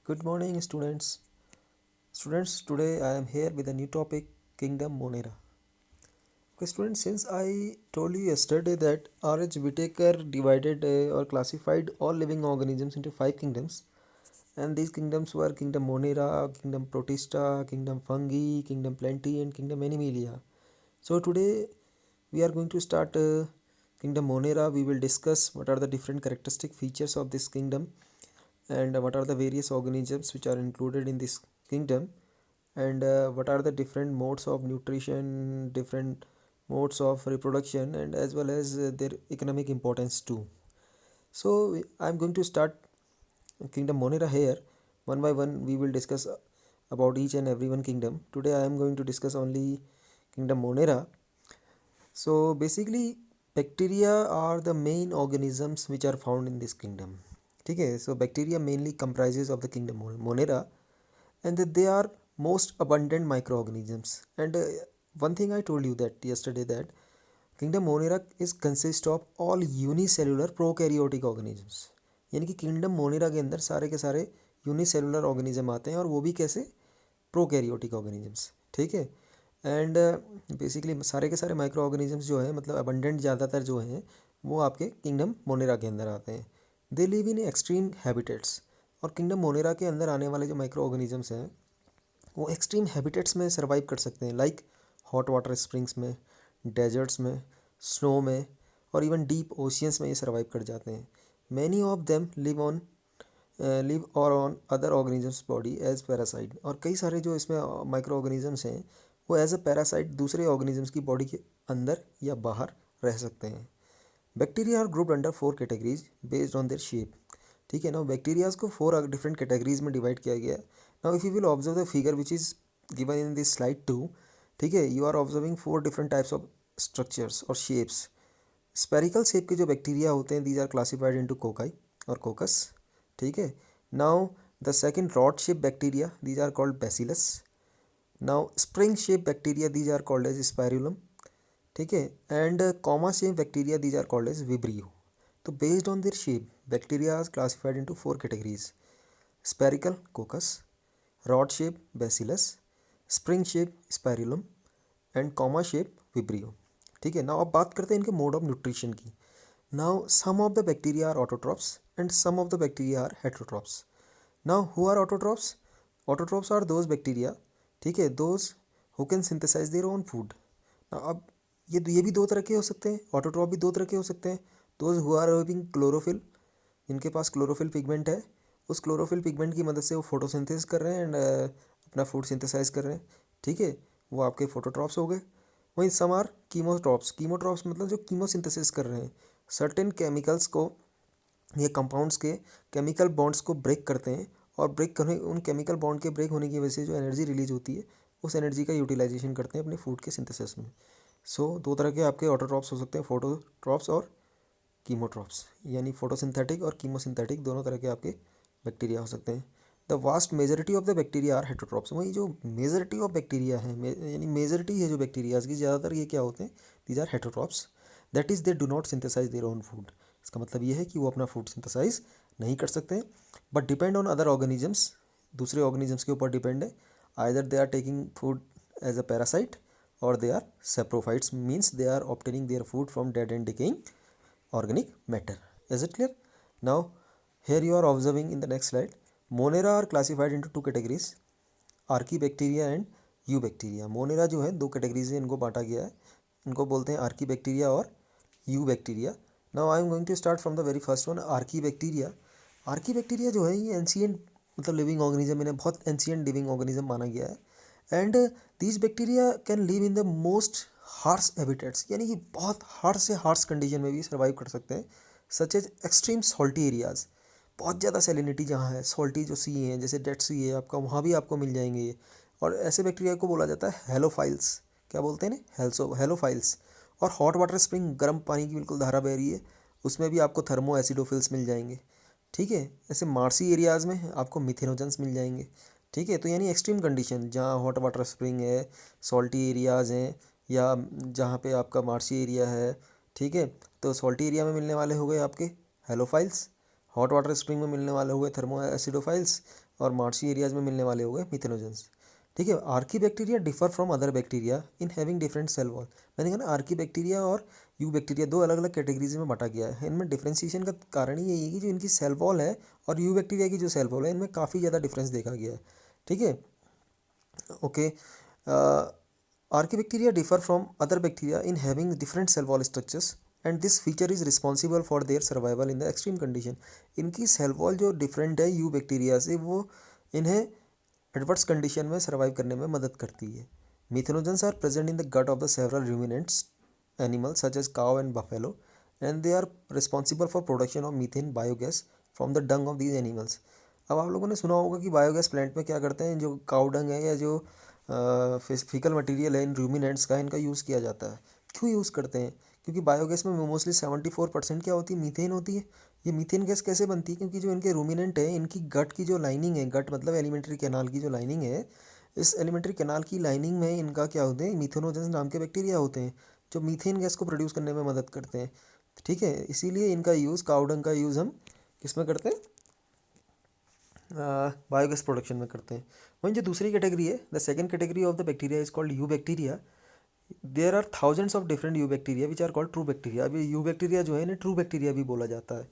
Good morning, students. Students, today I am here with a new topic, Kingdom Monera. Okay, students, since I told you yesterday that R.H. Whitaker divided or classified all living organisms into five kingdoms, and these kingdoms were Kingdom Monera, Kingdom Protista, Kingdom Fungi, Kingdom Plantae, and Kingdom Animalia. So today we are going to start Kingdom Monera. We will discuss what are the different characteristic features of this kingdom and what are the various organisms which are included in this kingdom, and what are the different modes of nutrition, different modes of reproduction, and as well as their economic importance too. So I'm going to start Kingdom Monera here. One by one we will discuss about each and every one kingdom. Today I am going to discuss only Kingdom Monera. So basically bacteria are the main organisms which are found in this kingdom. Okay, so bacteria mainly comprises of the kingdom Monera, and that they are most abundant microorganisms. And one thing I told you that yesterday, that kingdom Monera is consist of all unicellular prokaryotic organisms. यानी कि kingdom Monera के अंदर सारे के सारे unicellular organism आते हैं, और वो भी कैसे, प्रोकैरियोटिक ऑर्गेनिजम्स. ठीक है. एंड बेसिकली सारे के सारे माइक्रो ऑर्गेनिजम्स जो है, मतलब अबंडेंट ज़्यादातर जो हैं, वो आपके किंगडम मोनेरा के अंदर आते हैं. They live in extreme habitats. और किंगडम मोनेरा के अंदर आने वाले जो माइक्रो ऑर्गेनिजम्स हैं, वो एक्सट्रीम हैबिटेट्स में सर्वाइव कर सकते हैं, लाइक हॉट वाटर स्प्रिंग्स में, डेजर्ट्स में, स्नो में, और इवन डीप ओशियंस में ये सर्वाइव कर जाते हैं. Many of them live or on other organisms body as parasite. और कई सारे जो इसमें माइक्रो ऑर्गेनिजम्स हैं, वो एज अ पैरासाइट दूसरे ऑर्गेनिजम्स की बॉडी के अंदर या बाहर रह सकते हैं. Bacteria are grouped under 4 categories based on their shape. ठीक है ना. बैक्टीरियाज को 4 डिफरेंट कैटेगरीज में डिवाइड किया गया है. Now if you will observe the figure which is given in this slide 2. ठीक है. You are observing 4 different types of structures और शेप्स. स्पेरिकल शेप के जो बैक्टीरिया होते हैं, these are classified into cocci और कोकस. ठीक है. Now the second rod shape bacteria, these are called bacillus. Now spring shape bacteria, these are called as spirillum. ठीक है. And comma shape bacteria, these are called as vibrio. तो based on their shape bacteria are classified into 4 categories: spherical coccus, rod shape bacillus, spring shape spirillum, and comma shape vibrio. ठीक है. Now अब बात करते हैं इनके mode of nutrition की. Now some of the bacteria are autotrophs and some of the bacteria are heterotrophs. Now who are autotrophs? Autotrophs are those bacteria, ठीक है, those who can synthesise their own food. अब ये भी दो तरह के हो सकते हैं, ऑटोट्रॉप भी दो तरह के हो सकते हैं. Those who are having chlorophyll, इनके पास क्लोरोफिल पिगमेंट है, उस क्लोरोफिल पिगमेंट की मदद से वो फोटोसिंथेसिस कर रहे हैं एंड अपना फूड सिंथेसाइज कर रहे हैं. ठीक है. वो आपके फोटोट्रॉप्स हो गए. वहीं सम आर कीमोट्रॉप्स. कीमोट्रॉप्स मतलब जो कीमोसिंथेसिस कर रहे हैं, सर्टेन केमिकल्स को, ये कंपाउंड्स के केमिकल बॉन्ड्स को ब्रेक करते हैं, और ब्रेक करने, उन केमिकल बॉन्ड के ब्रेक होने की वजह से जो एनर्जी रिलीज होती है, उस एनर्जी का यूटिलाइजेशन करते हैं अपने फूड के सिंथेसिस में. सो दो तरह के आपके ऑटोट्रॉप्स हो सकते हैं, फोटोट्रॉप्स और कीमोट्रॉप्स. यानी फोटोसिंथेटिक और कीमोसिंथेटिक दोनों तरह के आपके बैक्टीरिया हो सकते हैं. The vast majority of the bacteria are heterotrophs. वही जो मेजोरिटी ऑफ बैक्टीरिया है, यानी मेजोरिटी है जो बैक्टीरियाज की, ज़्यादातर ये क्या होते हैं, these are heterotrophs. That is they do not synthesize their own food. इसका मतलब ये है कि वो अपना फूड सिंथेसाइज नहीं कर सकते, but depend on other organisms, दूसरे ऑर्गेनिजम्स के ऊपर डिपेंड है. Either they are taking food as a parasite or they are saprophytes, means they are obtaining their food from dead and decaying organic matter. Is it clear? Now here you are observing in the next slide, Monera are classified into 2 categories: archaebacteria and you bacteria. Monera जो है 2 categories से इनको बांटा गया है. इनको बोलते हैं आर्कीबैक्टीरिया और eubacteria. Now I am going to start from the very first one, archaebacteria. Archaebacteria जो है ये एंशियंट, मतलब लिविंग ऑर्गेनिज्म, इन्हें बहुत एंशियंट लिविंग ऑर्गेनिज्म माना गया है. And these bacteria can live in the most harsh habitats, यानी कि बहुत हार्श से हार्श कंडीशन में भी सर्वाइव कर सकते हैं, such as extreme salty areas. बहुत ज़्यादा सैलिनिटी जहाँ है, सॉल्टी जो सी है, जैसे डेड सी है आपका, वहाँ भी आपको मिल जाएंगे ये. और ऐसे बैक्टीरिया को बोला जाता है हेलोफाइल्स. क्या बोलते हैं ना, हेलोफाइल्स. और हॉट वाटर स्प्रिंग, गर्म पानी की बिल्कुल धारा बह रही है, उसमें भी आपको थर्मो एसिडोफिल्स मिल जाएंगे. ठीक है. ऐसे मार्सी एरियाज़ में आपको मिथेनोजन्स मिल जाएंगे. ठीक है. तो यानी एक्सट्रीम कंडीशन जहाँ हॉट वाटर स्प्रिंग है, सॉल्टी एरियाज़ हैं, या जहाँ पे आपका मार्सी एरिया है. ठीक है. तो सॉल्टी एरिया में मिलने वाले हो गए आपके हेलोफाइल्स, हॉट वाटर स्प्रिंग में मिलने वाले हुए थर्मो एसिडोफाइल्स और मार्शी एरियाज में मिलने वाले हुए मिथेनोजेंस। ठीक है, archaebacteria differ from other bacteria in having different cell wall. मैंने कहा ना, आर्की बैक्टीरिया और यू बैक्टीरिया दो अलग अलग कैटेगरीज में बांटा गया है। इनमें डिफ्रेंशिएशन का कारण ही यही है कि जो इनकी सेल वॉल है और यू बैक्टीरिया की जो सेल वॉल है, इनमें काफ़ी ज़्यादा डिफरेंस देखा गया है। ठीक है, okay. Archaebacteria differ from other bacteria in having different cell wall structures and this feature is responsible for their survival in the extreme condition. इनकी सेल वॉल जो डिफरेंट है यू बैक्टीरिया से, वो इन्हें एडवर्स कंडीशन में survive करने में मदद करती है। Methanogens are present in the gut of the several ruminants animals such as cow and buffalo and they are responsible for production of methane biogas from the dung of these animals. अब आप लोगों ने सुना होगा कि biogas plant में क्या करते हैं, जो काउ डंग है या जो फिजिकल मटेरियल है इन रूमिनेंट्स का, इनका यूज़ किया जाता है। क्यों यूज़ करते हैं? क्योंकि बायोगैस में मोस्टली 74% क्या होती है, मीथेन होती है। ये मीथेन गैस कैसे बनती है? क्योंकि जो इनके रूमिनेंट है, इनकी गट की जो लाइनिंग है, गट मतलब एलिमेंट्री कैनाल की जो लाइनिंग है, इस एलिमेंट्री कैनाल की लाइनिंग में इनका क्या होते हैं, मिथेनोजेंस नाम के बैक्टीरिया होते हैं जो मीथेन गैस को प्रोड्यूस करने में मदद करते हैं। ठीक है, इसीलिए इनका यूज़, काउडंग का यूज़ हम किस में करते हैं, बायोगैस प्रोडक्शन में करते हैं। वहीं जो दूसरी कैटेगरी है, the second category of the bacteria is called eubacteria. There are thousands of different eubacteria which are called true bacteria. अभी यू बैक्टीरिया जो है इन्हें ट्रू बैक्टीरिया भी बोला जाता है।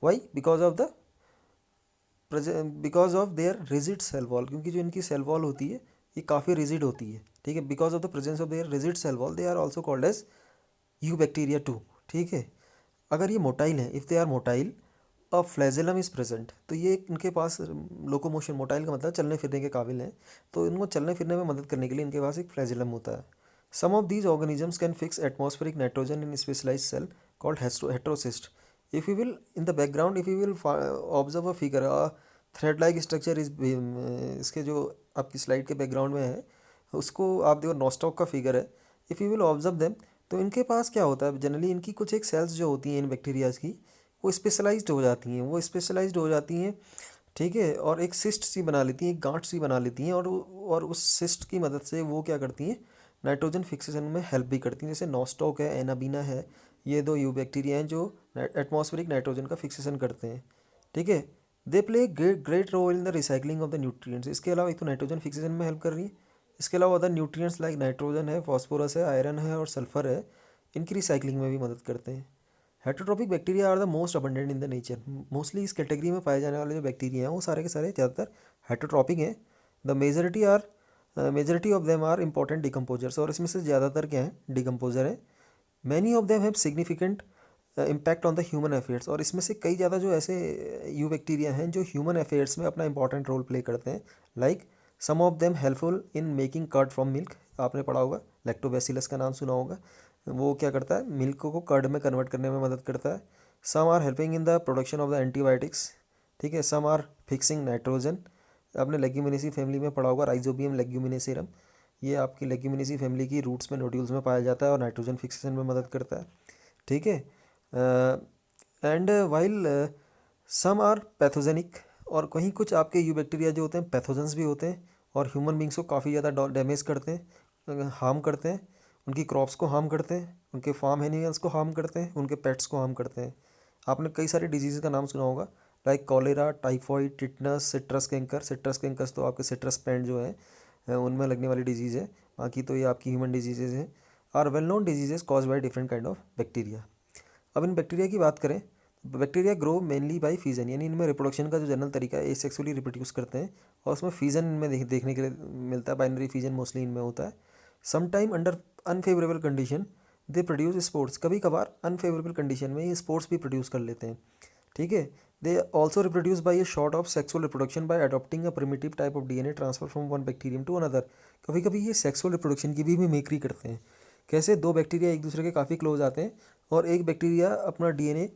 Why? Because of their rigid cell wall, क्योंकि जो इनकी सेल वॉल होती है ये काफ़ी रिजिड होती है। ठीक है, because of the presence of their rigid cell wall they are also called as eubacteria too. ठीक है, अगर ये मोटाइल हैं, if they are motile, a flagellum is present, तो ये इनके पास लोकोमोशन, मोटाइल का मतलब चलने फिरने के काबिल हैं, तो इनको चलने फिरने में मदद करने के लिए इनके पास एक फ्लैजेलम होता है। Some of these organisms can fix atmospheric nitrogen in specialised cell called heterocyst. If you will in the background, if you will observe a figure, thread like structure is, इसके जो आपकी स्लाइड के background में है उसको आप देखो, nostoc का फिगर है। If you will observe them, तो इनके पास क्या होता है जनरली, इनकी कुछ एक सेल्स जो होती हैं इन बैक्टीरियाज की, वो स्पेशलाइज्ड हो जाती हैं, वो स्पेशलाइज्ड हो जाती हैं। ठीक है, और एक सिस्ट सी बना लेती हैं, एक गांठ सी बना लेती हैं, और उस सिस्ट की मदद से वो क्या करती हैं, नाइट्रोजन फिक्सेशन में हेल्प भी करती हैं। जैसे नॉस्टॉक है, एनाबीना है, ये दो यू बैक्टीरिया हैं जो एटमॉस्फेरिक नाइट्रोजन का फिक्सेशन करते हैं। ठीक है, they play great great role in the recycling of the nutrients. इसके अलावा एक तो नाइट्रोजन फिक्सेशन में हेल्प कर रही है, इसके अलावा अदर न्यूट्रिएंट्स लाइक नाइट्रोजन है, फॉस्फोरस है, आयरन है और सल्फर है, इनकी रिसाइकलिंग में भी मदद करते हैं। Heterotrophic bacteria are the most abundant in the nature. Mostly इस कैटेगरी में पाए जाने वाले जो बैक्टीरिया हैं वो सारे के सारे ज़्यादातर हेटरोट्रॉपिक हैं। The majority of them are important decomposers, और इसमें से ज़्यादातर क्या है, डिकम्पोजर है। Many of them have significant impact on the human affairs, और इसमें से कई ज़्यादा जो ऐसे यू बैक्टीरिया हैं जो ह्यूमन अफेयर्स में अपना इंपॉर्टेंट रोल प्ले करते हैं। Like some of them helpful in making curd from milk. आपने पढ़ा होगा, लैक्टोबैसिलस का नाम सुना होगा। वो क्या करता है, मिल्क को कर्ड में कन्वर्ट करने में मदद करता है। Some are helping in the production of the antibiotics. ठीक है, सम आर फिक्सिंग नाइट्रोजन। आपने लेग्यूमिनेसी फैमिली में पढ़ा होगा, राइजोबियम लेग्यूमिनेसीरम, ये आपकी लेग्यूमिनेसी फैमिली की रूट्स में, नोड्यूल्स में पाया जाता है और नाइट्रोजन फिक्सेशन में मदद करता है। ठीक है, and while some are pathogenic, और कहीं कुछ आपके यू बैक्टीरिया जो होते हैं पैथोजेंस भी होते हैं और ह्यूमन बींग्स को काफ़ी ज़्यादा डैमेज करते हैं, हार्म करते हैं, उनकी क्रॉप्स को हार्म करते हैं, उनके फार्म एनिमल्स को हार्म करते हैं, उनके पेट्स को हार्म करते हैं। आपने कई सारे डिजीज़ का नाम सुना होगा, like cholera, typhoid, tetanus, citrus canker. Citrus cankers तो आपके सिट्रस प्लांट जो है उनमें लगने वाली डिजीज़ है, बाकी तो ये आपकी ह्यूमन डिजीजेज हैं। Are well known diseases cause by different kind of bacteria. अब इन बैक्टीरिया की बात करें, bacteria grow mainly by fission, यानी इनमें रिप्रोडक्शन का जो जनरल तरीका है, एसेक्सुअली रिप्रोड्यूस करते हैं, और उसमें फीजन इनमें देखने के लिए मिलता है, बाइनरी फीजन मोस्टली इनमें होता है। Sometime under unfavourable condition they produce sports, कभी कभार अनफेवरेबल कंडीशन में ये स्पोर्ट्स भी प्रोड्यूस कर लेते हैं। ठीक है, they also reproduce by a sort of sexual reproduction by adopting a primitive type of DNA transfer from one bacterium to another. कभी कभी ये सेक्सुअल रिप्रोडक्शन की भी मिमिक्री करते हैं। कैसे? दो बैक्टीरिया एक दूसरे के काफ़ी क्लोज आते हैं और एक बैक्टीरिया अपना डीएनए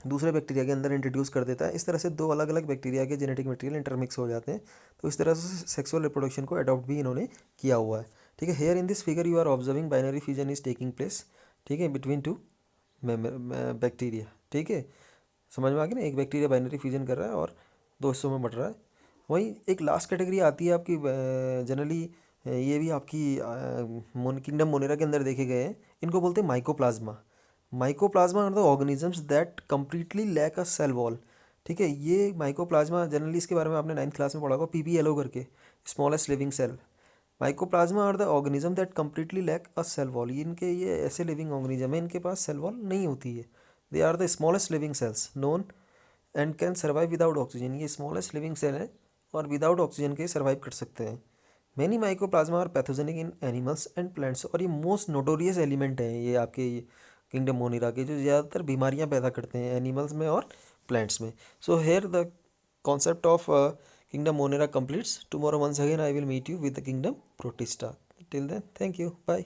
दूसरे बैक्टीरिया के अंदर इंट्रोड्यूस कर देता है, इस तरह से दो अलग अलग बैक्टीरिया के जेनेटिक मटेरियल इंटरमिक्स हो जाते हैं, तो इस तरह से सेक्सुअल रिप्रोडक्शन को अडॉप्ट भी इन्होंने किया हुआ है। ठीक है, here in this figure you are observing binary fusion is taking place. ठीक है, बिटवीन टू बैक्टीरिया। ठीक है, समझ में आ गया ना, एक बैक्टीरिया बाइनरी फ्यूजन कर रहा है और दो हिस्सों में बट रहा है। वहीं एक लास्ट कैटेगरी आती है आपकी, जनरली ये भी आपकी किंगडम मोनेरा के अंदर देखे गए हैं, इनको बोलते हैं mycoplasma. Mycoplasma are the organisms that completely lack a cell wall. ठीक है, ये माइकोप्लाज्मा जनरली इसके बारे में आपने 9th क्लास में पढ़ा होगा, पीबीएलओ करके, smallest living cell. Mycoplasma are the organism that completely lack a cell wall. ये ऐसे लिविंग ऑर्गेनिज्म है इनके पास सेल वॉल नहीं होती है। They are the smallest living cells known and can survive without oxygen. ये स्मॉलेस्ट लिविंग सेल है और विदाउट ऑक्सीजन के सर्वाइव कर सकते हैं। Many mycoplasma are pathogenic in animals and plants. और ये मोस्ट नोटोरियस एलिमेंट हैं ये आपके किंगडम मोनिरा के, जो ज़्यादातर बीमारियां पैदा करते हैं एनिमल्स में और प्लांट्स में। So here the concept of kingdom monera completes. Tomorrow once again I will meet you with the kingdom protista. Till then, thank you, bye.